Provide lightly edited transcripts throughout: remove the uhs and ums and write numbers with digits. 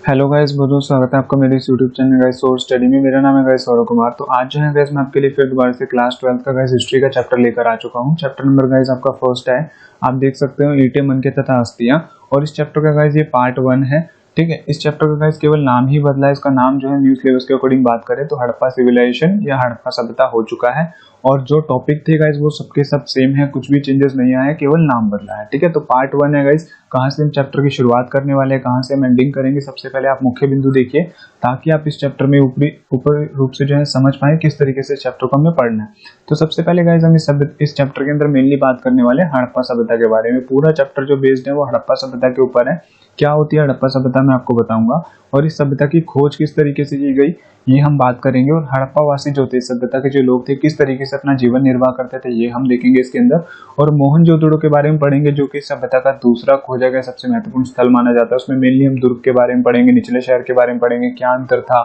Hello guys, बहुत बहुत स्वागत है आपका मेरे इस YouTube channel guys source study में। मेरा नाम है गाइस सौरभ कुमार। तो आज जो है गाइस मैं आपके लिए फिर दोबारा से क्लास 12th का गाइस हिस्ट्री का चैप्टर लेकर आ चुका हूं। चैप्टर नंबर गाइस आपका फर्स्ट है। आप देख सकते हो ईंटें, मनके तथा अस्थियां। और इस चैप्टर का गाइस ये पार्ट 1 है। ठीक है, इस चैप्टर का गाइस केवल नाम ही बदला है। इसका नाम जो है न्यू सिलेबस के अकॉर्डिंग बात करें तो हड़प्पा सिविलाइजेशन या हड़प्पा सभ्यता हो चुका है। और जो टॉपिक थे गाइस वो सबके सब सेम है, कुछ भी चेंजेस नहीं आया, केवल नाम बदला है। ठीक है, तो पार्ट 1 है गाइस। कहाँ से हम चैप्टर की शुरुआत करने वाले हैं, कहाँ से हम एंडिंग करेंगे, सबसे पहले आप मुख्य बिंदु देखिए ताकि आप इस चैप्टर में ऊपर रूप से जो है समझ पाए किस तरीके से चैप्टर को हमें पढ़ना है। तो सबसे पहले गाइस हम इस चैप्टर के अंदर मेनली बात करने वाले हैं हड़प्पा सभ्यता के बारे में। पूरा चैप्टर जो बेस्ड है वो हड़प्पा सभ्यता के ऊपर है। क्या होती है हड़प्पा सभ्यता मैं आपको बताऊंगा, और इस सभ्यता की खोज किस तरीके से की गई ये हम बात करेंगे। और हड़प्पा वासी जो थे, सभ्यता के जो लोग थे, किस तरीके से अपना जीवन निर्वाह करते थे ये हम देखेंगे इसके अंदर। और मोहनजोदड़ो के बारे में पढ़ेंगे जो कि सभ्यता का दूसरा खोजा गया सबसे महत्वपूर्ण स्थल माना जाता है। उसमें मेनली हम दुर्ग के बारे में पढ़ेंगे, निचले शहर के बारे में पढ़ेंगे, क्या अंतर था।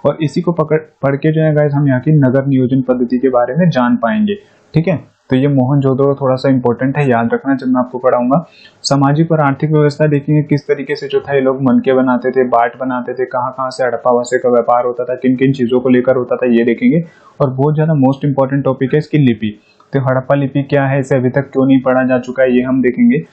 और इसी को पढ़ के जो है गाइस हम यहाँ की नगर नियोजन पद्धति के बारे में जान पाएंगे। ठीक है, तो ये मोहनजोदड़ो थोड़ा सा इंपॉर्टेंट है, याद रखना जब मैं आपको पढ़ाऊंगा। सामाजिक और आर्थिक व्यवस्था देखेंगे किस तरीके से जो था ये लोग मनके बनाते थे, बाट बनाते थे, कहाँ कहाँ से हड़प्पा वासी का व्यापार होता था, किन किन चीजों को लेकर होता था ये देखेंगे। और बहुत ज्यादा मोस्ट इंपॉर्टेंट टॉपिक है इसकी लिपि। तो हड़प्पा लिपि क्या है, इसे अभी तक क्यों नहीं पढ़ा जा चुका है ये हम देखेंगे।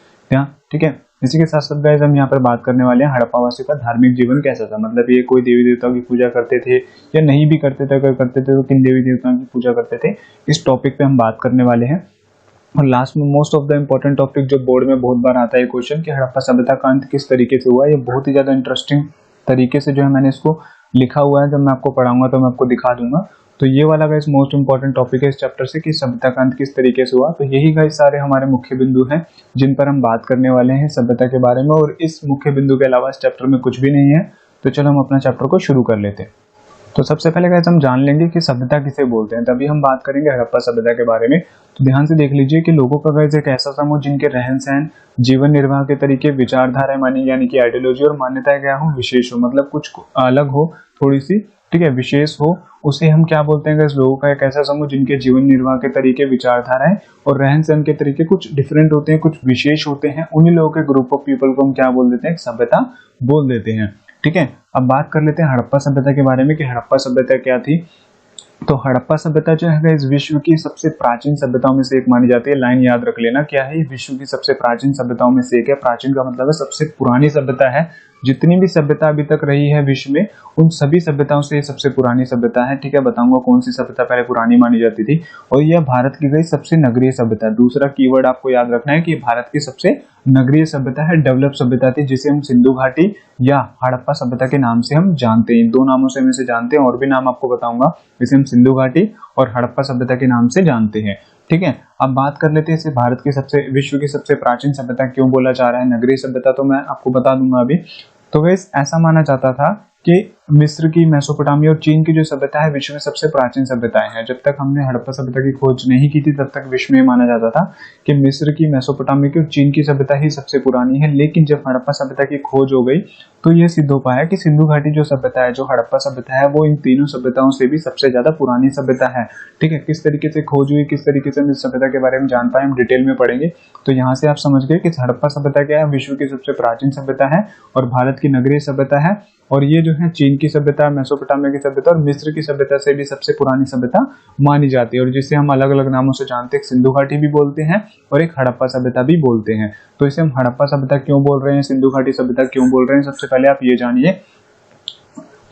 ठीक है, इसी के साथ साथ गाइस हम यहाँ पर बात करने वाले हैं हड़प्पा वासी का धार्मिक जीवन कैसा था। मतलब ये कोई देवी देवताओं की पूजा करते थे या नहीं भी करते थे, अगर करते थे तो किन देवी देवताओं की पूजा करते थे, इस टॉपिक पे हम बात करने वाले हैं। और लास्ट में most of the important topic जो बोर्ड में बहुत बार आता है क्वेश्चन कि हड़प्पा सभ्यता का अंत किस तरीके से हुआ। ये बहुत ही ज्यादा इंटरेस्टिंग तरीके से जो है मैंने इसको लिखा हुआ है, जब मैं आपको पढ़ाऊंगा तो मैं आपको दिखा दूंगा। तो ये वाला गाइस मोस्ट इंपॉर्टेंट टॉपिक है इस चैप्टर से कि सभ्यता का अंत किस तरीके से हुआ। तो यही गाइस सारे हमारे मुख्य बिंदु हैं जिन पर हम बात करने वाले हैं सभ्यता के बारे में। और इस मुख्य बिंदु के अलावा इस चैप्टर में कुछ भी नहीं है। तो चलो हम अपना चैप्टर को शुरू कर लेते हैं। तो सबसे पहले गाइस हम जान लेंगे कि सभ्यता किसे बोलते हैं, तभी हम बात करेंगे हड़प्पा सभ्यता के बारे में। तो ध्यान से देख लीजिए कि लोगों का गाइस एक ऐसा समूह जिनके रहन सहन, जीवन निर्वाह के तरीके, विचारधाराएं मानी यानी कि आइडियोलॉजी और मान्यताएं क्या हो, विशेष हो, मतलब कुछ अलग हो थोड़ी सी, ठीक है, विशेष हो, उसे हम क्या बोलते हैं गाइस, लोगों का एक ऐसा समूह जिनके जीवन निर्वाह के तरीके, विचारधाराएं और रहन सहन के तरीके कुछ डिफरेंट होते हैं, कुछ विशेष होते हैं। उन्हीं लोगों के ग्रुप ऑफ पीपल को हम क्या बोल देते हैं, एक सभ्यता बोल देते हैं। ठीक है, अब बात कर लेते हैं हड़प्पा सभ्यता के बारे में कि हड़प्पा सभ्यता क्या थी। तो हड़प्पा सभ्यता जो है इस विश्व की सबसे प्राचीन सभ्यताओं में से एक मानी जाती है। लाइन याद रख लेना, क्या है, विश्व की सबसे प्राचीन सभ्यताओं में से एक है। प्राचीन का मतलब है सबसे पुरानी सभ्यता है। जितनी भी सभ्यता अभी तक रही है विश्व में, उन सभी सभ्यताओं से ये सबसे पुरानी सभ्यता है। ठीक है, बताऊंगा कौन सी सभ्यता पहले पुरानी मानी जाती थी। और यह भारत की गई सबसे नगरीय सभ्यता। दूसरा कीवर्ड आपको याद रखना है कि भारत की सबसे नगरीय सभ्यता है, डेवलप सभ्यता थी, जिसे हम सिंधु घाटी या हड़प्पा सभ्यता के नाम से हम जानते हैं। दो नामों से हम इसे जानते हैं, और भी नाम आपको बताऊंगा। इसे हम सिंधु घाटी और हड़प्पा सभ्यता के नाम से जानते हैं। ठीक है, अब बात कर लेते हैं इसे भारत की सबसे, विश्व की सबसे प्राचीन सभ्यता क्यों बोला जा रहा है, नगरीय सभ्यता, तो मैं आपको बता दूंगा अभी। तो गाइस ऐसा माना जाता था कि मिस्र की, मेसोपोटामिया और चीन की जो सभ्यता है विश्व में सबसे प्राचीन सभ्यताएं हैं। जब तक हमने हड़प्पा सभ्यता की खोज नहीं की थी तब तक विश्व में माना जाता था कि मिस्र की, मेसोपोटामिया की और चीन की सभ्यता ही सबसे पुरानी है। लेकिन जब हड़प्पा सभ्यता की खोज हो गई तो यह सिद्ध हो पाया कि सिंधु घाटी जो सभ्यता है, जो हड़प्पा सभ्यता है, वो इन तीनों सभ्यताओं से भी सबसे ज्यादा पुरानी सभ्यता है। ठीक है, किस तरीके से खोज हुई, किस तरीके से हम इस सभ्यता के बारे में जान पाए, हम डिटेल में पढ़ेंगे। तो यहाँ से आप समझ गए कि हड़प्पा सभ्यता क्या है, विश्व की सबसे प्राचीन सभ्यता है और भारत की नगरीय सभ्यता है। और ये जो है चीन की सभ्यता, मेसोपोटामिया की सभ्यता और मिस्र की सभ्यता से भी सबसे पुरानी सभ्यता मानी जाती है। और जिसे हम अलग अलग नामों से जानते हैं, एक सिंधु घाटी भी बोलते हैं और एक हड़प्पा सभ्यता भी बोलते हैं। तो इसे हम हड़प्पा सभ्यता क्यों बोल रहे हैं, सिंधु घाटी सभ्यता क्यों बोल रहे हैं, सबसे पहले आप ये जानिए।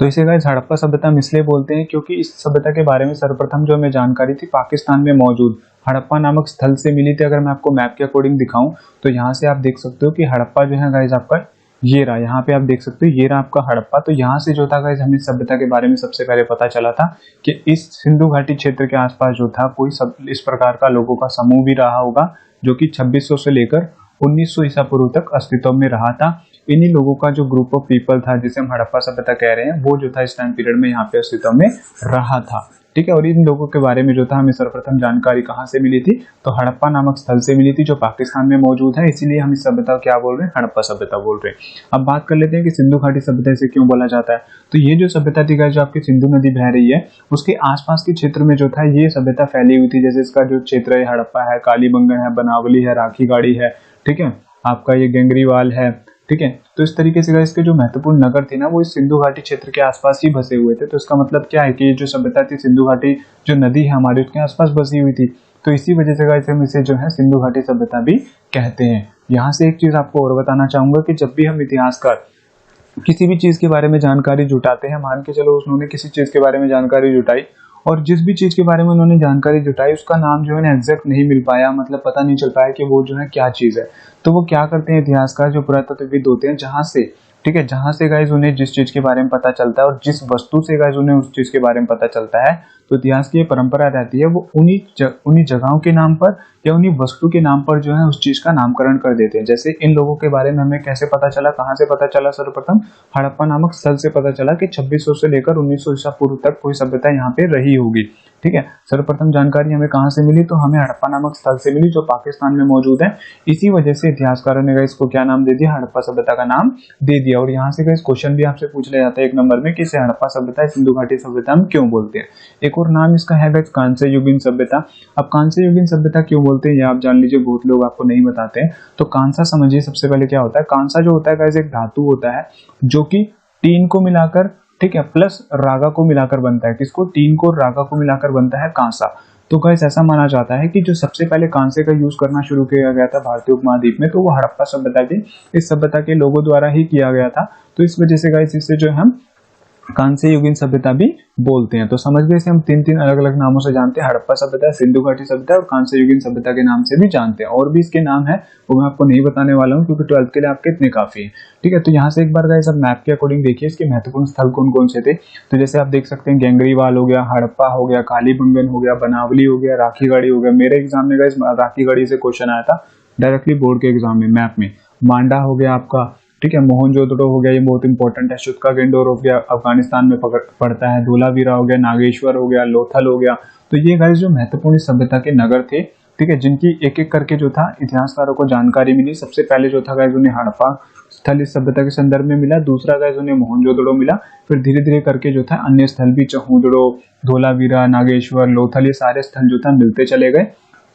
तो इसे गाइस हड़प्पा सभ्यता हम इसलिए बोलते हैं क्योंकि इस सभ्यता के बारे में सर्वप्रथम जो हमें जानकारी थी पाकिस्तान में मौजूद हड़प्पा नामक स्थल से मिली थी। अगर मैं आपको मैप के अकॉर्डिंग दिखाऊं तो यहाँ से आप देख सकते हो कि हड़प्पा जो है गाइस आपका ये रहा, यहाँ पे आप देख सकते हो ये रहा आपका हड़प्पा। तो यहाँ से जो था गाइस हमें सभ्यता के बारे में सबसे पहले पता चला था कि इस सिंधु घाटी क्षेत्र के आसपास जो था कोई इस प्रकार का लोगों का समूह भी रहा होगा जो कि 2600 से लेकर 1900 ईसा पूर्व तक अस्तित्व में रहा था। इन्हीं लोगों का जो ग्रुप ऑफ पीपल था जिसे हम हड़प्पा सभ्यता कह रहे हैं, वो जो था इस टाइम पीरियड में यहाँ पे अस्तित्व में रहा था। ठीक है, और इन लोगों के बारे में जो था हमें सर्वप्रथम जानकारी कहाँ से मिली थी, तो हड़प्पा नामक स्थल से मिली थी जो पाकिस्तान में मौजूद है। इसीलिए हम इस सभ्यता क्या बोल रहे हैं, हड़प्पा सभ्यता बोल रहे हैं। अब बात कर लेते हैं कि सिंधु घाटी सभ्यता इसे क्यों बोला जाता है। तो ये जो सभ्यता थी जो आपकी सिंधु नदी बह रही है उसके आसपास के क्षेत्र में जो था ये सभ्यता फैली हुई थी। जैसे इसका जो क्षेत्र है, हड़प्पा है, कालीबंगन है, बनावली है, राखी गाड़ी है, ठीक है, आपका ये गेंगरीवाल है, ठीक है। तो इस तरीके से गाइस के जो महत्वपूर्ण नगर थे ना वो इस सिंधु घाटी क्षेत्र के आसपास ही बसे हुए थे। तो इसका मतलब क्या है कि ये जो सभ्यता थी सिंधु घाटी जो नदी है हमारी उसके आसपास बसी हुई थी। तो इसी वजह से गाइस हम इसे जो है सिंधु घाटी सभ्यता भी कहते हैं। यहाँ से एक चीज आपको और बताना चाहूंगा कि जब भी हम इतिहासकार किसी भी चीज के बारे में जानकारी जुटाते हैं, मान के चलो उन्होंने किसी चीज के बारे में जानकारी जुटाई और जिस भी चीज के बारे में उन्होंने जानकारी जुटाई उसका नाम जो है ना एग्जैक्ट नहीं मिल पाया, मतलब पता नहीं चल पाया कि वो जो है क्या चीज है, तो वो क्या करते हैं इतिहासकार जो पुरातत्वविद होते हैं जहां से, ठीक है, जहां से गाइज उन्हें जिस चीज के बारे में पता चलता है और जिस वस्तु से गाइज उन्हें उस चीज के बारे में पता चलता है, तो इतिहास की ये परंपरा रहती है वो उन्हीं जगहों के नाम पर या उन्हीं वस्तु के नाम पर जो है उस चीज का नामकरण कर देते हैं। जैसे इन लोगों के बारे में हमें कैसे पता चला, कहाँ से पता चला, सर्वप्रथम हड़प्पा नामक स्थल से पता चला कि 2600 से लेकर 1900 ईसा पूर्व तक कोई सभ्यता यहाँ पे रही होगी। ठीक है, सर्वप्रथम जानकारी हमें कहाँ से मिली, तो हमें हड़प्पा नामक स्थल से मिली जो पाकिस्तान में मौजूद है। इसी वजह से इतिहासकारों ने इसको क्या नाम दे दिया, हड़प्पा सभ्यता का नाम दे दिया। और यहाँ से क्वेश्चन भी आपसे पूछ लिया जाता है एक नंबर में कि इसे हड़प्पा सभ्यता सिंधु घाटी सभ्यता हम क्यों बोलते हैं। एक और नाम इसका है कांस्य युगीन सभ्यता। अब कांस्य युगीन सभ्यता क्यों बोलते हैं ये आप जान लीजिए, बहुत लोग आपको नहीं बताते हैं। तो कांसा समझिए सबसे पहले क्या होता है। कांसा जो होता है गाइस एक धातु होता है जो कि टीन को मिलाकर, ठीक है, प्लस रागा को मिलाकर बनता है। किसको, टीन को, रागा को मिलाकर बनता है कांसा। तो गाइस ऐसा माना जाता है कि जो सबसे पहले कांसे का यूज करना शुरू किया गया था भारतीय उपमहाद्वीप में तो वो हड़प्पा सभ्यता के, इस सभ्यता के लोगों द्वारा ही किया गया था। तो इस वजह से गाइस इसे जो है हम कांस्य युगीन सभ्यता भी बोलते हैं। तो समझ गए इसे हम तीन अलग अलग नामों से जानते हैं, हड़प्पा सभ्यता, सिंधु घाटी सभ्यता और कांस्य युगीन सभ्यता के नाम से भी जानते हैं। और भी इसके नाम है वो मैं आपको नहीं बताने वाला हूँ क्योंकि 12th के लिए आपके इतने काफी है। ठीक है, तो यहाँ से एक बार गाइस अब मैप के अकॉर्डिंग देखिए इसके महत्वपूर्ण स्थल कौन कौन से थे। तो जैसे आप देख सकते हैं गेंगरीवाल हो गया, हड़प्पा हो गया, कालीबंगन हो गया, बनावली हो गया, राखीगढ़ी हो गया। मेरे एग्जाम में गाइस राखीगढ़ी से क्वेश्चन आया था डायरेक्टली बोर्ड के एग्जाम में मैप में। मांडा हो गया आपका, ठीक है, मोहनजोदड़ो हो गया, ये बहुत इंपॉर्टेंट है। शुत्का गेंडोर हो गया, अफगानिस्तान में पड़ता है। धोलावीरा हो गया, नागेश्वर हो गया, लोथल हो गया। तो ये गाइस जो महत्वपूर्ण सभ्यता के नगर थे, ठीक है, जिनकी एक एक करके जो था इतिहासकारों को जानकारी मिली। सबसे पहले जो था गाइस उन्हें हड़प्पा स्थल इस सभ्यता के संदर्भ में मिला, दूसरा गाइस उन्हें मोहनजोदड़ो मिला, फिर धीरे धीरे करके जो था अन्य स्थल भी चहुदड़ो, धोलावीरा, नागेश्वर, लोथल, ये सारे स्थल जो था मिलते चले गए।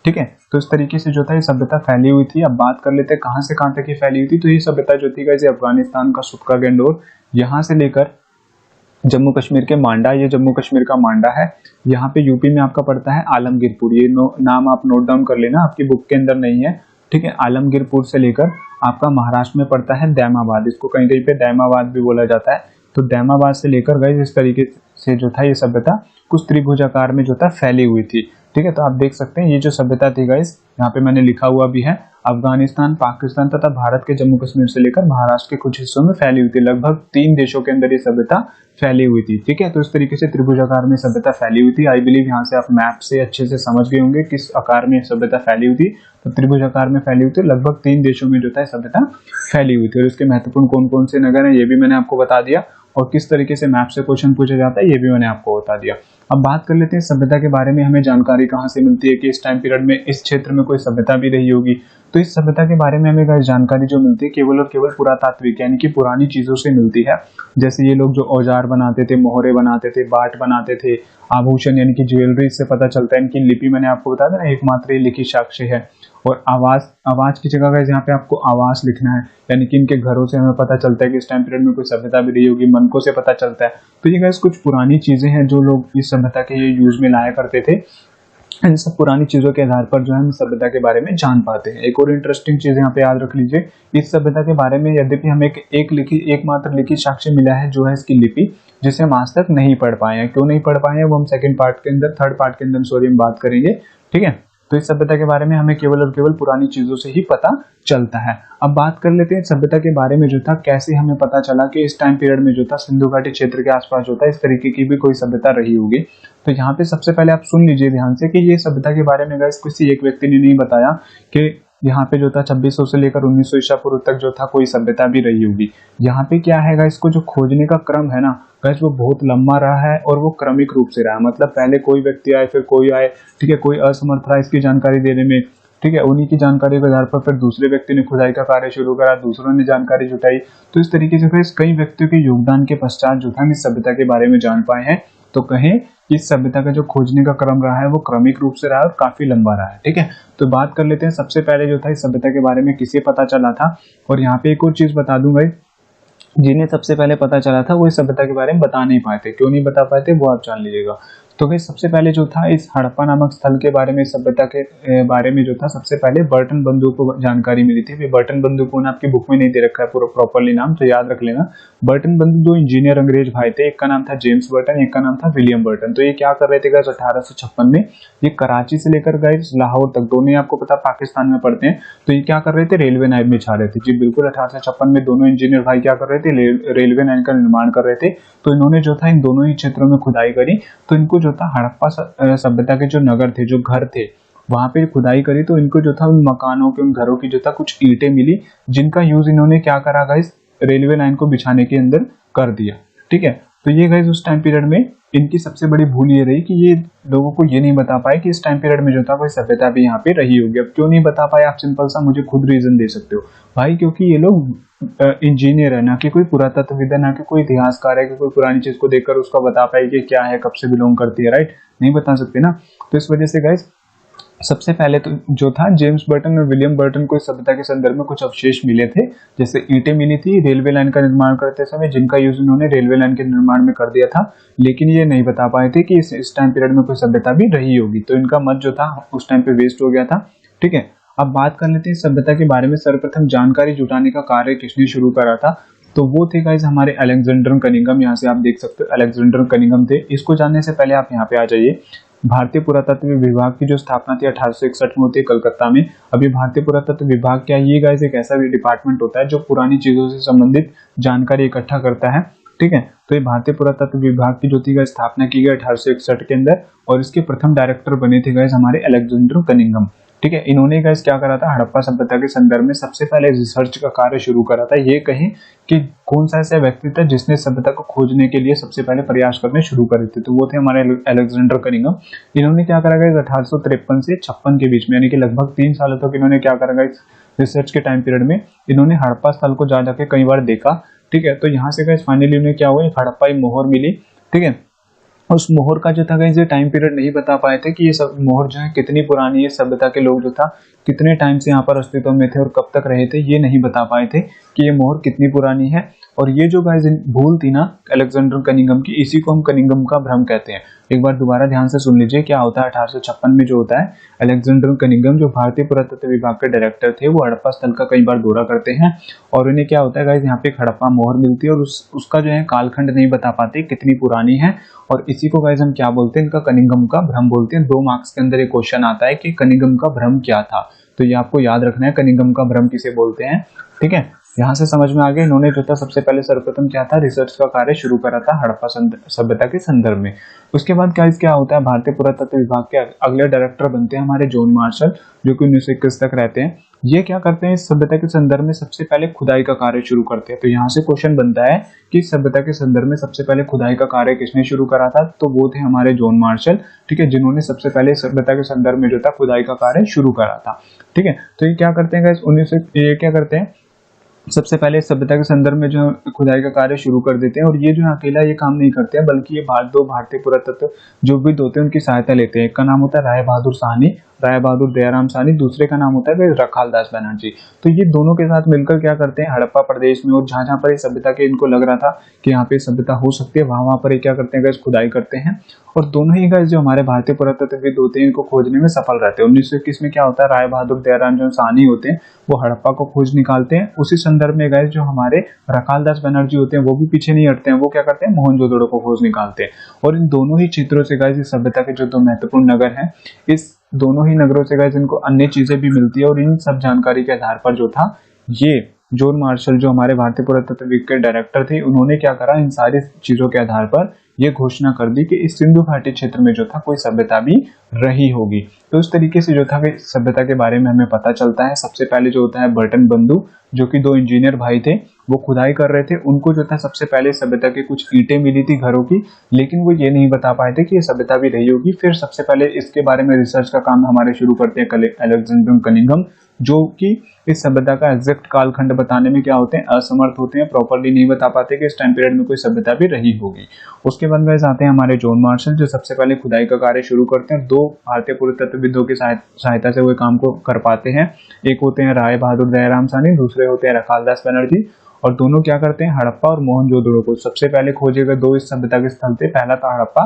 ठीक है, तो इस तरीके से जो था ये सभ्यता फैली हुई थी। अब बात कर लेते हैं कहाँ से कहाँ तक ये फैली हुई थी। तो ये सभ्यता जो थी गाइस अफगानिस्तान का शुत्का गेंडोर, यहाँ से लेकर जम्मू कश्मीर के मांडा, ये जम्मू कश्मीर का मांडा है। यहाँ पे यूपी में आपका पड़ता है आलमगीरपुर, ये नाम आप नोट डाउन कर लेना, आपकी बुक के अंदर नहीं है। ठीक है, आलमगीरपुर से लेकर आपका महाराष्ट्र में पड़ता है दैमाबाद, इसको कहीं कहीं पे दैमाबाद भी बोला जाता है। तो दैमाबाद से लेकर गाइस इस तरीके से जो था ये सभ्यता कुछ त्रिभुजाकार में जो था फैली हुई थी। ठीक है, तो आप देख सकते हैं ये जो सभ्यता थी गाइस, यहाँ पे मैंने लिखा हुआ भी है, अफगानिस्तान, पाकिस्तान तथा भारत के जम्मू कश्मीर से लेकर महाराष्ट्र के कुछ हिस्सों में फैली हुई थी। लगभग 3 देशों के अंदर ये सभ्यता फैली हुई थी। ठीक है, तो इस तरीके से त्रिभुजाकार में सभ्यता फैली हुई थी। आई बिलीव यहाँ से आप मैप से अच्छे से समझ गए होंगे किस आकार में सभ्यता फैली हुई थी। तो त्रिभुजाकार में फैली हुई थी, लगभग 3 देशों में जो था सभ्यता फैली हुई थी। और इसके महत्वपूर्ण कौन कौन से नगर है ये भी मैंने आपको बता दिया, और किस तरीके से मैप से क्वेश्चन पूछा जाता है ये भी मैंने आपको बता दिया। अब बात कर लेते हैं सभ्यता के बारे में हमें जानकारी कहाँ से मिलती है कि इस टाइम पीरियड में इस क्षेत्र में कोई सभ्यता भी रही होगी। तो इस सभ्यता के बारे में हमें जानकारी जो मिलती है केवल और केवल पुरातात्विक यानी कि पुरानी चीजों से मिलती है। जैसे ये लोग जो औजार बनाते थे, मोहरे बनाते थे, बाट बनाते थे, आभूषण यानी कि ज्वेलरी से पता चलता है। इनकी लिपि मैंने आपको बताया था ना, एकमात्र ये लिखित साक्ष्य है। और आवाज की जगह गाइस यहाँ पे आपको आवास लिखना है, यानी कि इनके घरों से हमें पता चलता है कि इस टाइम पीरियड में कोई सभ्यता भी रही होगी। मनकों से पता चलता है। तो ये गाइस कुछ पुरानी चीजें हैं जो लोग इस सभ्यता के ये यूज में लाया करते थे। इन सब पुरानी चीजों के आधार पर जो है हम सभ्यता के बारे में जान पाते हैं। एक और इंटरेस्टिंग चीज यहाँ पे याद रख लीजिए, इस सभ्यता के बारे में यद्यपि हमें एकमात्र लिखित साक्ष्य मिला है जो है इसकी लिपि, जिसे हम आज तक नहीं पढ़ पाए हैं। क्यों नहीं पढ़ पाए हैं वो हम थर्ड पार्ट के अंदर हम बात करेंगे। ठीक है, तो इस सभ्यता के बारे में हमें केवल और केवल पुरानी चीजों से ही पता चलता है। अब बात कर लेते हैं सभ्यता के बारे में जो था कैसे हमें पता चला कि इस टाइम पीरियड में जो था सिंधु घाटी क्षेत्र के आसपास जो था इस तरीके की भी कोई सभ्यता रही होगी। तो यहाँ पे सबसे पहले आप सुन लीजिए ध्यान से कि ये सभ्यता के बारे में किसी एक व्यक्ति ने नहीं बताया कि यहाँ पे जो था 2600 से लेकर 1900 ईसा पूर्व तक जो था कोई सभ्यता भी रही होगी। यहाँ पे क्या है गाइस, इसको जो खोजने का क्रम है ना गाइस वो बहुत लंबा रहा है और वो क्रमिक रूप से रहा है। मतलब पहले कोई व्यक्ति आए, फिर कोई आए, ठीक है, कोई असमर्थ रहा इसकी जानकारी देने में, ठीक है, उन्हीं की जानकारी के आधार पर फिर दूसरे व्यक्ति ने खुदाई का कार्य शुरू करा, दूसरों ने जानकारी जुटाई। तो इस तरीके से गाइस कई व्यक्तियों के योगदान के पश्चात जो था हम इस सभ्यता के बारे में जान पाए हैं। तो कहें कि इस सभ्यता का जो खोजने का क्रम रहा है वो क्रमिक रूप से रहा है और काफी लंबा रहा है। ठीक है, तो बात कर लेते हैं सबसे पहले जो था इस सभ्यता के बारे में किसे पता चला था। और यहाँ पे एक और चीज बता दूंगा, जिन्हें सबसे पहले पता चला था वो इस सभ्यता के बारे में बता नहीं पाए थे। क्यों नहीं बता पाए थे वो आप जान लीजिएगा। तो भाई सबसे पहले जो था इस हड़प्पा नामक स्थल के बारे में, इस सभ्यता के बारे में जो था सबसे पहले बर्टन बंधु को जानकारी मिली थी। बर्टन बंधु को ना आपकी बुक में नहीं दे रखा है पूरा प्रॉपरली नाम, तो याद रख लेना। बर्टन बंधु दो इंजीनियर अंग्रेज भाई थे, एक का नाम था जेम्स बर्टन, एक का नाम था विलियम बर्टन। तो ये क्या कर रहे थे गाइस 1856 में, ये कराची से लेकर गाइस लाहौर तक, दोनों आपको पता पाकिस्तान में पड़ते हैं। तो ये क्या कर रहे थे, रेलवे लाइन बिछा रहे थे। जी बिल्कुल, 1856 में दोनों इंजीनियर भाई क्या कर रहे थे, रेलवे लाइन का निर्माण कर रहे थे। तो इन्होंने जो था इन दोनों ही क्षेत्रों में खुदाई करी। तो इनको जो था हड़प्पा सभ्यता के जो नगर थे, जो घर थे, वहां पे खुदाई करी। तो इनको जो था उन मकानों के, उन घरों की जो था कुछ ईंटें मिली, जिनका यूज इन्होंने क्या करा गाइस, रेलवे लाइन को बिछाने के अंदर कर दिया। ठीक है, तो ये गाइस उस टाइम पीरियड में इनकी सबसे बड़ी भूल ये रही कि ये लोगों को ये नहीं बता पाए कि इस टाइम पीरियड में जो था कोई सभ्यता भी यहाँ पे रही होगी। अब क्यों नहीं बता पाए, आप सिंपल सा मुझे खुद रीजन दे सकते हो भाई, क्योंकि ये लोग इंजीनियर है, ना कि कोई पुरातत्वविद है, ना कि कोई इतिहासकार है कि कोई पुरानी चीज को देखकर उसका बता पाए कि क्या है, कब से बिलोंग करती है, राइट, नहीं बता सकते ना। तो इस वजह से गाइस सबसे पहले तो जो था जेम्स बर्टन और विलियम बर्टन को इस सभ्यता के संदर्भ में कुछ अवशेष मिले थे, जैसे ईंटें मिली थी रेलवे लाइन का निर्माण करते समय, जिनका यूज उन्होंने रेलवे लाइन के निर्माण में कर दिया था। लेकिन ये नहीं बता पाए थे कि इस टाइम पीरियड में कोई सभ्यता भी रही होगी। तो इनका मत जो था उस टाइम पे वेस्ट हो गया था। ठीक है, अब बात कर लेते हैं इस सभ्यता के बारे में। सर्वप्रथम जानकारी जुटाने का कार्य किसने शुरू करा था, तो वो थे गाइस हमारे अलेक्जेंडर कनिंघम। यहाँ से आप देख सकते हो अलेक्जेंडर कनिंघम थे। इसको जानने से पहले आप यहाँ पे आ जाइए। भारतीय पुरातत्व विभाग की जो स्थापना थी 1861 में होती है कलकत्ता में। अभी भारतीय पुरातत्व विभाग क्या है, ये गाइस एक ऐसा डिपार्टमेंट होता है जो पुरानी चीजों से संबंधित जानकारी इकट्ठा करता है। ठीक है, तो ये भारतीय पुरातत्व विभाग की जो थी स्थापना की गई 1861 के अंदर, और इसके प्रथम डायरेक्टर बने थे गाइस हमारे अलेक्जेंडर कनिंघम। ठीक है, इन्होंने गाइस क्या करा था, हड़प्पा सभ्यता के संदर्भ में सबसे पहले रिसर्च का कार्य शुरू करा था। ये कहें कि कौन सा ऐसा व्यक्ति था जिसने सभ्यता को खोजने के लिए सबसे पहले प्रयास करने शुरू करे थे, तो वो थे हमारे अलेक्जेंडर कनिंघम। इन्होंने क्या करा गाइस 1853 से 56 के बीच में, यानी कि लगभग 3 सालों तक इन्होंने क्या करा गाइस, रिसर्च के टाइम पीरियड में इन्होंने हड़प्पा स्थल को जा जाके कई बार देखा। ठीक है, तो यहाँ से गाइस फाइनली उन्हें क्या हुआ, एक हड़प्पाई मोहर मिली। ठीक है, उस मोहर का जो था गाइस ये टाइम पीरियड नहीं बता पाए थे कि ये सब मोहर जो है कितनी पुरानी है, सभ्यता के लोग जो था कितने टाइम से यहाँ पर अस्तित्व में थे और कब तक रहे थे, ये नहीं बता पाए थे कि ये मोहर कितनी पुरानी है। और ये जो गाइस भूल थी ना अलेक्जेंडर कनिंघम की, इसी को हम कनिंघम का भ्रम कहते हैं। एक बार दोबारा ध्यान से सुन लीजिए क्या होता है। 1856 में जो होता है, अलेक्जेंडर कनिंघम जो भारतीय पुरातत्व विभाग के डायरेक्टर थे, वो हड़प्पा स्थल का कई बार दौरा करते हैं, और उन्हें क्या होता है गाइस, यहाँ पे एक हड़प्पा मोहर मिलती है और उसका जो है कालखंड नहीं बता पाते कितनी पुरानी है। और इसी को गाइस हम क्या बोलते हैं, इनका कनिंघम का भ्रम बोलते हैं। 2 मार्क्स के अंदर एक क्वेश्चन आता है कि कनिंघम का भ्रम क्या था, तो ये आपको याद रखना है कनिंघम का भ्रम किसे बोलते हैं। ठीक है, यहाँ से समझ में आ गया। इन्होंने जो था सबसे पहले सर्वप्रथम क्या था, रिसर्च का कार्य शुरू करा था हड़प्पा सभ्यता के संदर्भ में। उसके बाद क्या होता है, भारतीय पुरातत्व विभाग के अगले डायरेक्टर बनते हैं हमारे जॉन मार्शल, जो कि 1921 तक रहते हैं। ये क्या करते हैं, इस सभ्यता के संदर्भ में सबसे पहले खुदाई का कार्य शुरू करते हैं। तो यहाँ से क्वेश्चन बनता है कि सभ्यता के संदर्भ में सबसे पहले खुदाई का कार्य किसने शुरू करा था, तो वो थे हमारे जॉन मार्शल। ठीक है, जिन्होंने सबसे पहले सभ्यता के संदर्भ में जो था खुदाई का कार्य शुरू करा था। ठीक है, तो ये क्या करते हैं, ये क्या करते हैं, सबसे पहले सभ्यता के संदर्भ में जो खुदाई का कार्य शुरू कर देते हैं। और ये जो अकेला ये काम नहीं करते हैं, बल्कि ये दो भारतीय पुरातत्व जो भी होते हैं उनकी सहायता लेते हैं। एक का नाम होता है राय बहादुर साहनी, राय बहादुर दयाराम साहनी, दूसरे का नाम होता है रखाल दास बनर्जी। तो ये दोनों के साथ मिलकर क्या करते हैं, हड़प्पा प्रदेश में और जहां पर ये सभ्यता के इनको लग रहा था कि यहाँ पे सभ्यता हो सकती है, वहां पर ये क्या करते हैं गाइस, खुदाई करते हैं। और दोनों ही गाइस जो हमारे भारतीय पुरातत्वविद होते हैं इनको खोजने में सफल रहते हैं। 1921 में क्या होता है, राय बहादुर दयाराम जो साहनी होते हैं वो हड़प्पा को खोज निकालते हैं। उसी संदर्भ में गाइस जो हमारे रखाल दास बनर्जी होते हैं वो भी पीछे नहीं हटते हैं, वो क्या करते हैं, मोहनजोदड़ो को खोज निकालते हैं। और इन दोनों ही क्षेत्रों से गाइस इस सभ्यता के जो 2 महत्वपूर्ण नगर हैं, इस दोनों ही नगरों से गाइस इनको अन्य चीजें भी मिलती है। और इन सब जानकारी के आधार पर जो था, ये जॉन मार्शल जो हमारे भारतीय पुरातत्व विभाग के डायरेक्टर थे, उन्होंने क्या करा, इन सारी चीजों के आधार पर ये घोषणा कर दी कि इस सिंधु घाटी क्षेत्र में जो था कोई सभ्यता भी रही होगी। तो इस तरीके से जो था सभ्यता के बारे में हमें पता चलता है। सबसे पहले जो होता है बर्टन बंधु, जो कि 2 इंजीनियर भाई थे, वो खुदाई कर रहे थे। उनको जो था सबसे पहले सभ्यता के कुछ ईंटें मिली थी घरों की, लेकिन वो ये नहीं बता पाए थे कि ये सभ्यता भी रही होगी। फिर सबसे पहले इसके बारे में रिसर्च का काम हमारे शुरू करते हैं अलेक्जेंडर कनिंघम, जो कि इस सभ्यता का एग्जैक्ट कालखंड बताने में क्या होते हैं, असमर्थ होते हैं, प्रॉपर्ली नहीं बता पाते कि इस टाइम पीरियड में कोई सभ्यता भी रही होगी। उसके बाद गाइस आते हैं हमारे जॉन मार्शल, जो सबसे पहले खुदाई का कार्य शुरू करते हैं। 2 भारतीय पुरातत्वविदों की सहायता से वो काम को कर पाते हैं। एक होते हैं राय बहादुर दयाराम साहनी, दूसरे होते हैं रखालदास बनर्जी, और दोनों क्या करते हैं, हड़प्पा और मोहनजोदड़ो को सबसे पहले खोजे गए 2 इस सभ्यता के स्थल थे। पहला था हड़प्पा,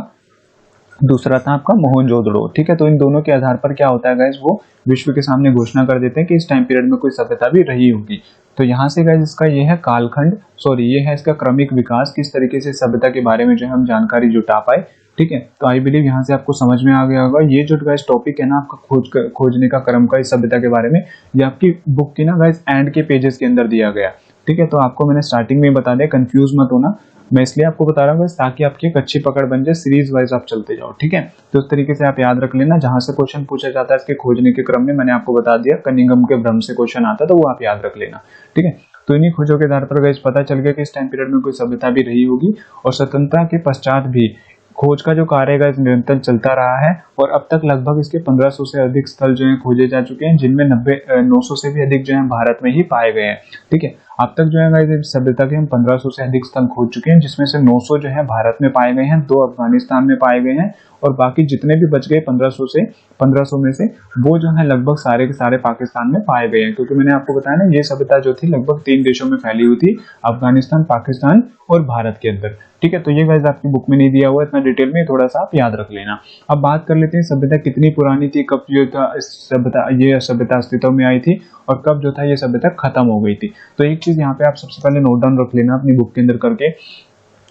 दूसरा था आपका मोहनजोदड़ो। ठीक है, तो इन दोनों के आधार पर क्या होता है गाइस, वो विश्व के सामने घोषणा कर देते हैं कि इस टाइम पीरियड में कोई सभ्यता भी रही होगी। तो यहाँ से गाइस इसका ये है कालखंड, ये है इसका क्रमिक विकास, किस तरीके से सभ्यता के बारे में जो है हम जानकारी जुटा पाए। ठीक है, तो आई बिलीव यहाँ से आपको समझ में आ गया होगा। ये जो गाइस टॉपिक है ना आपका खोजने का क्रम का इस सभ्यता के बारे में, ये आपकी बुक की ना गाइस एंड के पेजेस के अंदर दिया गया। ठीक है, तो आपको मैंने स्टार्टिंग में बता दिया, कंफ्यूज मत होना, मैं इसलिए आपको बता रहा हूँ ताकि आपकी एक अच्छी पकड़ बन जाए, सीरीज वाइज आप चलते जाओ। ठीक है, तो उस तरीके से आप याद रख लेना, जहां से क्वेश्चन पूछा जाता है इसके खोजने के क्रम में मैंने आपको बता दिया, कनिंघम के भ्रम से क्वेश्चन आता तो वो आप याद रख लेना। ठीक है, तो इन्हीं खोजों के आधार पर गाइस पता चल गया कि इस टाइम पीरियड में कोई सभ्यता भी रही होगी, और स्वतंत्रता के पश्चात भी खोज का जो कार्य है निरंतर चलता रहा है, और अब तक लगभग इसके 1500 से अधिक स्थल जो है खोजे जा चुके हैं, जिनमें 900 से भी अधिक जो है भारत में ही पाए गए हैं। ठीक है, अब तक जो है गाइस सभ्यता के हम 1500 से अधिक स्थल खोज चुके हैं, जिसमें से 900 जो है भारत में पाए गए हैं, 2 अफगानिस्तान में पाए गए हैं, और बाकी जितने भी बच गए 1500 में से वो जो है लगभग सारे के सारे पाकिस्तान में पाए गए हैं। क्योंकि मैंने आपको बताया ना, ये सभ्यता जो थी लगभग 3 देशों में फैली हुई थी, अफगानिस्तान, पाकिस्तान और भारत के अंदर। ठीक है, तो ये गाइस आपकी बुक में नहीं दिया हुआ इतना डिटेल में, थोड़ा सा आप याद रख लेना। अब बात कर लेते हैं सभ्यता कितनी पुरानी थी, कब जो था ये सभ्यता अस्तित्व में आई थी, और कब जो था ये सभ्यता खत्म हो गई थी। तो एक चीज यहाँ पे आप सबसे पहले नोट डाउन रख लेना अपनी बुक के अंदर करके,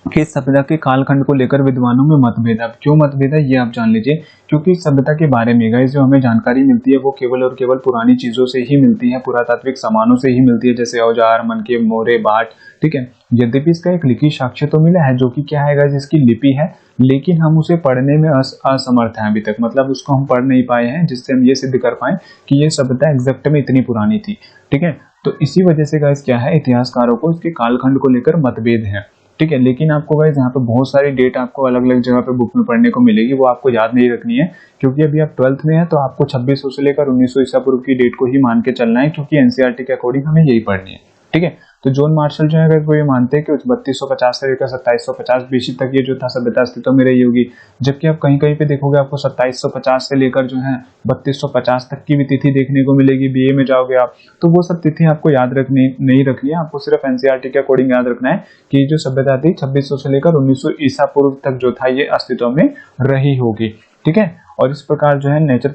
कि इस सभ्यता के कालखंड को लेकर विद्वानों में मतभेद है। अब क्यों मतभेद है ये आप जान लीजिए, क्योंकि इस सभ्यता के बारे में गाइस जो हमें जानकारी मिलती है वो केवल और केवल पुरानी चीजों से ही मिलती है, पुरातात्विक सामानों से ही मिलती है, जैसे औजार, मनके, मोहरे, बाट। ठीक है, यद्यपि इसका एक लिखित साक्ष्य तो मिला है, जो कि क्या है गाइस, इसकी लिपि है, लेकिन हम उसे पढ़ने में असमर्थ हैं अभी तक, मतलब उसको हम पढ़ नहीं पाए हैं, जिससे हम ये सिद्ध कर पाए कि ये सभ्यता एग्जैक्ट में इतनी पुरानी थी। ठीक है, तो इसी वजह से गाइस क्या है, इतिहासकारों को इसके कालखंड को लेकर मतभेद है। ठीक है, लेकिन आपको गाइस यहाँ पे बहुत सारी डेट आपको अलग अलग जगह पे बुक में पढ़ने को मिलेगी, वो आपको याद नहीं रखनी है, क्योंकि अभी आप 12th में है, तो आपको 2600 से लेकर 1900 ईसा पूर्व की डेट को ही मान के चलना है, क्योंकि एनसीईआरटी के अकॉर्डिंग हमें यही पढ़नी है। ठीक है, तो जॉन मार्शल जो है वो ये मानते हैं कि 3250 से लेकर 2750 बीसी तक ये जो था सभ्यता अस्तित्व में रही होगी, जबकि आप कहीं कहीं पे देखोगे आपको 2750 से लेकर जो है 3250 तक की भी तिथि देखने को मिलेगी। बीए में जाओगे आप तो वो सब तिथि आपको याद रखनी नहीं रखनी है, आपको सिर्फ एनसीईआरटी के अकॉर्डिंग याद रखना है कि जो सभ्यता थी 2600 से लेकर 1900 ईसा पूर्व तक जो था ये अस्तित्व में रही होगी। ठीक है, और इस प्रकार जो है नेचर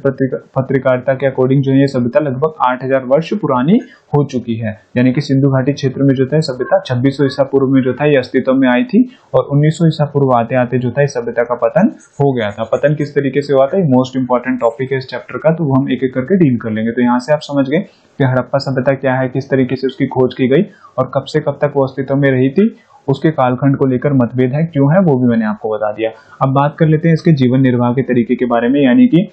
पत्रकारिता के अकॉर्डिंग जो है ये सभ्यता लगभग 8000 वर्ष पुरानी हो चुकी है, यानी कि सिंधु घाटी क्षेत्र में जो था सभ्यता 2600 ईसा पूर्व में जो था ये अस्तित्व में आई थी, और 1900 ईसा पूर्व आते आते जो था इस सभ्यता का पतन हो गया था। पतन किस तरीके से हुआ था, मोस्ट इंपॉर्टेंट टॉपिक है इस चैप्टर का, तो वो हम एक एक करके डील कर लेंगे। तो यहाँ से आप समझ गए कि हड़प्पा सभ्यता क्या है, किस तरीके से उसकी खोज की गई, और कब से कब तक वो अस्तित्व में रही थी, उसके कालखंड को लेकर मतभेद है, क्यों है वो भी मैंने आपको बता दिया। अब बात कर लेते हैं इसके जीवन निर्वाह के तरीके के बारे में, यानी कि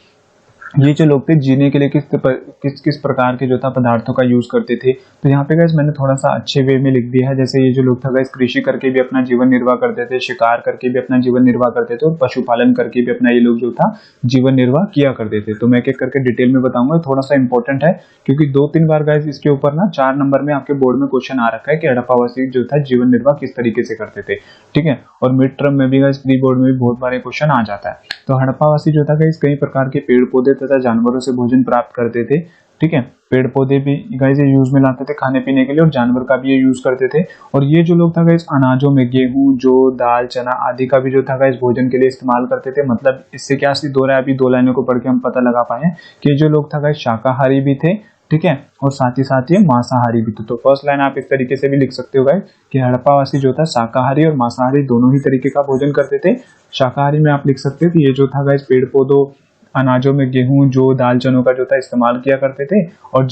ये जो लोग थे जीने के लिए किस प्रकार के जो था पदार्थों का यूज करते थे। तो यहाँ पे गाइस मैंने थोड़ा सा अच्छे वे में लिख दिया है, जैसे ये जो लोग था गाइस कृषि करके भी अपना जीवन निर्वाह करते थे, शिकार करके भी अपना जीवन निर्वाह करते थे, और पशुपालन करके भी अपना ये लोग जो था जीवन निर्वाह किया करते थे। तो मैं एक एक करके डिटेल में बताऊंगा, थोड़ा सा इंपॉर्टेंट है, क्योंकि 2-3 बार गाइस इसके ऊपर ना 4 नंबर में आपके बोर्ड में क्वेश्चन आ रखा है कि हड़प्पावासी जो था जीवन निर्वाह किस तरीके से करते थे। ठीक है, और मिड टर्म में भी गाइस प्री बोर्ड में भी बहुत बार क्वेश्चन आ जाता है। तो हड़प्पावासी जो था गाइस कई प्रकार के पेड़ पौधे तथा जानवरों से भोजन प्राप्त करते थे। ठीक है, पेड़ पौधे भी गाइस ये यूज में लाते थे खाने पीने के लिए, और जानवर का भी ये यूज करते थे। और ये जो लोग था गाइस अनाजों में गेहूं, जौ, दाल, चना आदि का भी जो था गाइस भोजन के लिए इस्तेमाल करते थे। मतलब इससे क्या सिद्ध हो रहा है, अभी 2 लाइनों को पढ़ के हम पता लगा पाए कि जो लोग था गाइस शाकाहारी भी थे। ठीक है, और साथ ही साथ ये मांसाहारी भी थे। तो फर्स्ट लाइन आप इस तरीके से भी लिख सकते हो गाइस कि हड़प्पावासी जो था शाकाहारी और मांसाहारी दोनों ही तरीके का भोजन करते थे। शाकाहारी में आप लिख सकते हो कि ये जो था गाइस पेड़ पौधों, अनाजों में गेहूं, जौ, दाल, चनों का जो था इस्तेमाल किया करते थे, और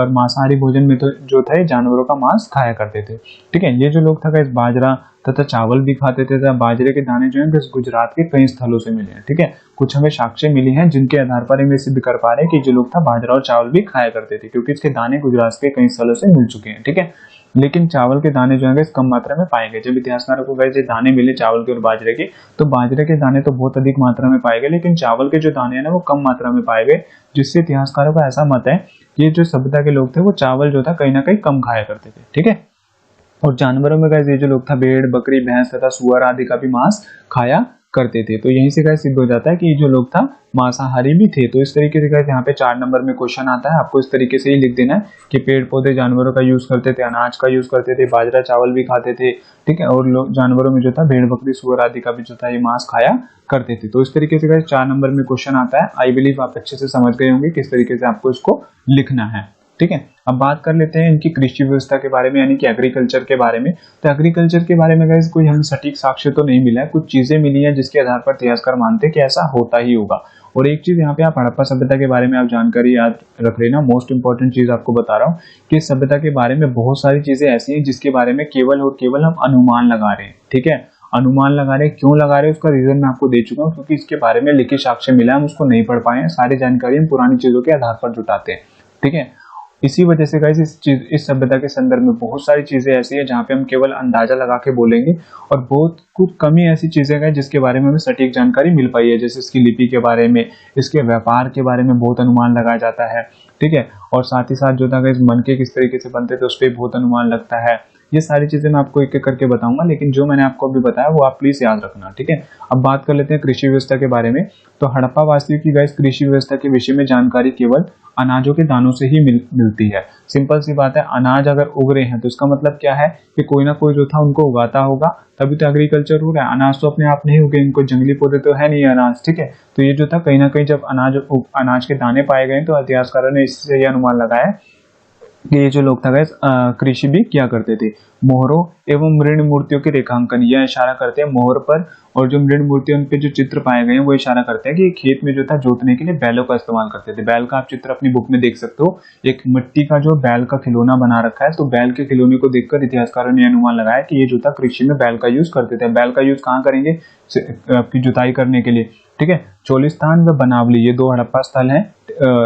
मांसाहारी भोजन में तो जो था जानवरों का मांस खाया करते थे। ठीक है, ये जो लोग था गाइस बाजरा तथा चावल भी खाते थे। बाजरे के दाने जो है गुजरात के कई स्थलों से मिले हैं। ठीक है, कुछ हमें साक्ष्य मिली हैं जिनके आधार पर हम सिद्ध कर पा रहे हैं कि जो लोग था बाजरा और चावल भी खाया करते थे, क्योंकि इसके दाने गुजरात के कई स्थलों से मिल चुके हैं। ठीक है, लेकिन चावल के दाने जो है कम मात्रा में पाए गए। जब इतिहासकारों को ये दाने मिले चावल के और बाजरे के, तो बाजरे के दाने तो बहुत अधिक मात्रा में पाए गए, लेकिन चावल के जो दाने हैं ना वो कम मात्रा में पाए गए, जिससे इतिहासकारों का ऐसा मत है कि ये जो सभ्यता के लोग थे वो चावल जो था कहीं ना कहीं कम खाया करते थे। ठीक है, और जानवरों में गाइस ये जो लोग था भेड़, बकरी, भैंस तथा सुअर आदि का भी मांस खाया करते थे। तो यहीं से गाइस सिद्ध हो जाता है कि ये जो लोग था मांसाहारी भी थे। तो इस तरीके से गाइस यहाँ पे 4 नंबर में क्वेश्चन आता है, आपको इस तरीके से ही लिख देना है कि पेड़ पौधे जानवरों का यूज करते थे, अनाज का यूज करते थे, बाजरा चावल भी खाते थे। ठीक है, और लोग जानवरों में जो था भेड़, बकरी, सुअर आदि का भी जो था ये मांस खाया करते थे। तो इस तरीके से गाइस 4 नंबर में क्वेश्चन आता है। आई बिलीव आप अच्छे से समझ गए होंगे किस तरीके से आपको इसको लिखना है। ठीक है, अब बात कर लेते हैं इनकी कृषि व्यवस्था के बारे में, यानी कि एग्रीकल्चर के बारे में। तो एग्रीकल्चर के बारे में गाइस कोई हमें सटीक साक्ष्य तो नहीं मिला है, कुछ चीजें मिली हैं जिसके आधार पर इतिहासकार मानते हैं कि ऐसा होता ही होगा। और एक चीज यहाँ पे आप हड़प्पा सभ्यता के बारे में आप जानकारी याद रख लेना, मोस्ट इंपॉर्टेंट चीज आपको बता रहा हूँ कि इस सभ्यता के बारे में बहुत सारी चीजें ऐसी हैं जिसके बारे में केवल और केवल हम अनुमान लगा रहे हैं। ठीक है, अनुमान लगा रहे हैं, क्यों लगा रहे हैं उसका रीजन मैं आपको दे चुका हूँ, क्योंकि इसके बारे में लिखित साक्ष्य मिला है, हम उसको नहीं पढ़ पाए हैं, सारी जानकारी हम पुरानी चीजों के आधार पर जुटाते हैं। ठीक है, इसी वजह से गाइस इस सभ्यता के संदर्भ में बहुत सारी चीजें ऐसी है जहाँ पे हम केवल अंदाजा लगा के बोलेंगे, और बहुत कुछ कम ही ऐसी चीजें हैं जिसके बारे में हमें सटीक जानकारी मिल पाई है, जैसे इसकी लिपि के बारे में, इसके व्यापार के बारे में बहुत अनुमान लगाया जाता है। ठीक है, और साथ ही साथ जो था गाइस मनके किस तरीके से बनते थे उस पर बहुत अनुमान लगता है। ये सारी चीजें मैं आपको एक एक करके बताऊंगा, लेकिन जो मैंने आपको अभी बताया वो आप प्लीज याद रखना। ठीक है, अब बात कर लेते हैं कृषि व्यवस्था के बारे में। तो हड़प्पा वासियों की गाइस कृषि व्यवस्था के विषय में जानकारी केवल अनाजों के दानों से ही मिलती है। सिंपल सी बात है, अनाज अगर उग रहे हैं तो इसका मतलब क्या है कि कोई ना कोई जो था उनको उगाता होगा, तभी तो एग्रीकल्चर हो रहा है। अनाज तो अपने आप नहीं उगे, इनको जंगली पौधे तो है नहीं अनाज। ठीक है, तो ये जो था कहीं ना कहीं जब अनाज के दाने पाए गए तो इतिहासकारों ने इससे यह अनुमान लगाया कि ये जो लोग था गाइस कृषि भी किया करते थे। मोहरों एवं मृण मूर्तियों के रेखांकन यह इशारा करते हैं मोहर पर, और जो मृण मूर्ति उन पे जो चित्र पाए गए हैं वो इशारा करते हैं कि खेत में जो था जोतने के लिए बैलों का इस्तेमाल करते थे। बैल का आप चित्र अपनी बुक में देख सकते हो, एक मिट्टी का जो बैल का खिलौना बना रखा है। तो बैल के खिलौने को देखकर इतिहासकारों ने अनुमान लगाया कि ये जो था कृषि में बैल का यूज करते थे। बैल का यूज कहाँ करेंगे? आपकी जुताई करने के लिए। ठीक है, चोलिस्तान व बनावली ये 2 हड़प्पा स्थल हैं,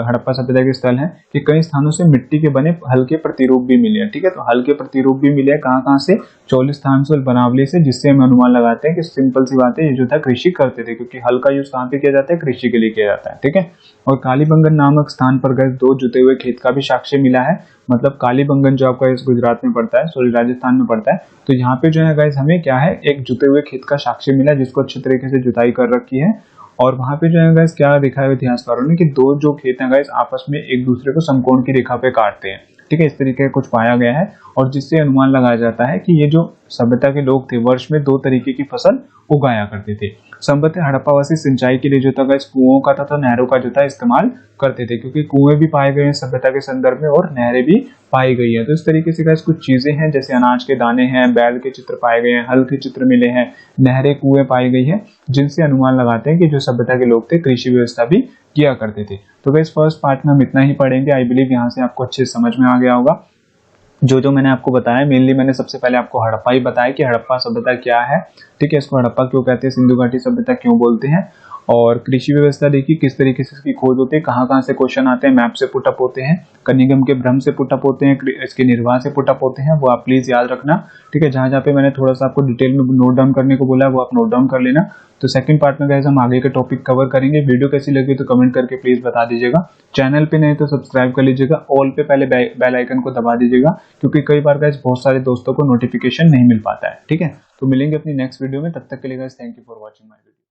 हड़प्पा सभ्यता के स्थल हैं कि कई स्थानों से मिट्टी के बने हल्के प्रतिरूप भी मिले हैं। ठीक है, तो हल्के प्रतिरूप भी मिले हैं कहाँ से? चोलिस्तान से और बनावली से, जिससे हम अनुमान लगाते हैं कि सिंपल सी बात है ये जो था कृषि करते थे, क्योंकि हल का यूज कहाँ पे किया जाता है? कृषि के लिए किया जाता है। ठीक है, और कालीबंगन नामक स्थान पर गए 2 जुते हुए खेत का भी साक्ष्य मिला है। मतलब कालीबंगन जो आपका इस गुजरात में पड़ता है, सॉरी राजस्थान में पड़ता है, तो यहाँ पे जो है गाइस हमें क्या है, एक जुते हुए खेत का साक्ष्य मिला जिसको अच्छे तरीके से जुताई कर रखी है। और वहां पे जो है गाइस क्या देखा है इतिहासकारों ने कि 2 जो खेत हैं गाइस आपस में एक दूसरे को समकोण की रेखा पे काटते हैं। ठीक है, इस तरीके का कुछ पाया गया है, और जिससे अनुमान लगाया जाता है कि ये जो सभ्यता के लोग थे वर्ष में 2 तरीके की फसल उगाया करते थे। संभवतः हड़प्पावासी सिंचाई के लिए जो था गाइस कुओं का तथा नहरों का जो था इस्तेमाल करते थे, क्योंकि कुएं भी पाए गए हैं सभ्यता के संदर्भ में और नहरें भी पाई गई है। तो इस तरीके से गाइस कुछ चीजें हैं, जैसे अनाज के दाने हैं, बैल के चित्र पाए गए हैं, हल के चित्र मिले हैं, नहरें, कुएं पाई गई है, जिनसे अनुमान लगाते हैं कि जो सभ्यता के लोग थे कृषि व्यवस्था भी किया करते थे। तो गाइस फर्स्ट पार्ट में हम इतना ही पढ़ेंगे। आई बिलीव यहाँ से आपको अच्छे समझ में आ गया होगा। जो मैंने आपको बताया, मेनली मैंने सबसे पहले आपको हड़प्पा ही बताया कि हड़प्पा सभ्यता क्या है। ठीक है, इसको हड़प्पा क्यों कहते हैं, सिंधु घाटी सभ्यता क्यों बोलते हैं, और कृषि व्यवस्था देखिए किस तरीके से इसकी खोज होती है, कहाँ से क्वेश्चन आते हैं, मैप से पुटअप होते हैं, कनिगम के भ्रम से पुटअप होते हैं, इसके निर्वाह से पुटअप होते हैं, वो आप प्लीज याद रखना। ठीक है, जहाँ पे मैंने थोड़ा सा आपको डिटेल में नोट डाउन करने को बोला है वो आप नोट डाउन कर लेना। तो सेकंड पार्ट में गाइस हम आगे के टॉपिक कवर करेंगे। वीडियो कैसी लगी तो कमेंट करके प्लीज बता दीजिएगा। चैनल पे नहीं तो सब्सक्राइब कर लीजिएगा, ऑल पे पहले बेल आइकन को दबा दीजिएगा, क्योंकि कई बार गाइस बहुत सारे दोस्तों को नोटिफिकेशन नहीं मिल पाता है। ठीक है, तो मिलेंगे अपनी नेक्स्ट वीडियो में, तब तक के लिए guys thank you for watching my video.